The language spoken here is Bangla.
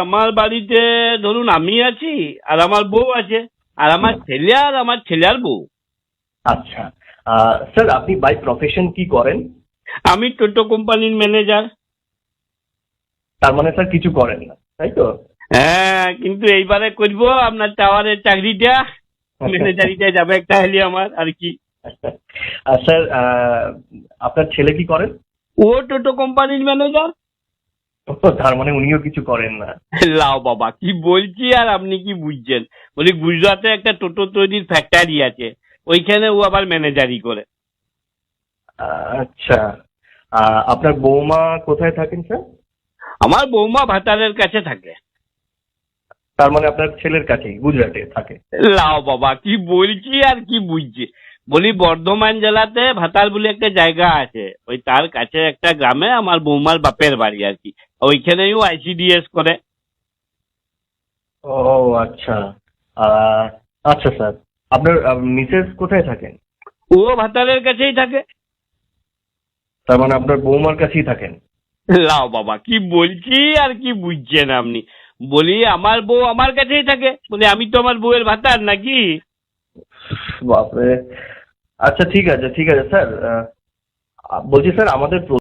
আমার বাড়িতে ধরুন আমি আছি, আর আমার বউ আছে, আর আমার ছেলে, আর আমার ছেলের বউ। আচ্ছা, স্যার আপনি বাই প্রফেশন কি করেন? আমি টোটো কোম্পানির ম্যানেজার। তার মানে স্যার কিছু করেন না, তাই তো? হ্যাঁ, কিন্তু এইবারে করব আপনার টাওয়ারের চাকরিটা, ম্যানেজারিটা যাবে তাহলে আমার, আর কি। স্যার আপনার ছেলে কি করেন? ও টোটো কোম্পানির ম্যানেজার। তার মানে উনিও কিছু করেন না। লাও বাবা, কি বলছি আর আপনি কি বুঝছেন? বলি গুজরাটে একটা টোটো তৈরির ফ্যাক্টরি আছে, ওইখানে ও আবার ম্যানেজারি করে। আচ্ছা, আপনার বৌমা কোথায় থাকেন স্যার? আমার বৌমা ভাতারের কাছে থাকে। তার মানে আপনার ছেলের কাছেই গুজরাটে থাকে। লাও বাবা, কি বলছি আর কি বুঝছি। বলি বর্ধমান জেলাতে ভাতার বলে একটা জায়গা আছে, ওই তার কাছে একটা গ্রামে আমার বৌমার বাপের বাড়ি আর কি। ওইখানেও আইসিডিএস করে। ও আচ্ছা, আহ, আচ্ছা স্যার, আপনার মিসেস কোথায় থাকেন? ও ভাতারের কাছেই থাকে। তার মানে আপনার বৌমার কাছেই থাকেন। লাও বাবা, কি বলছি আর কি বুঝছেন আপনি। বলি আমার বউ আমার কাছেই থাকে, বলি আমি তো আমার বউয়ের ভাতার নাকি। বাপরে! আচ্ছা ঠিক আছে, ঠিক আছে স্যার, বলছি স্যার আমাদের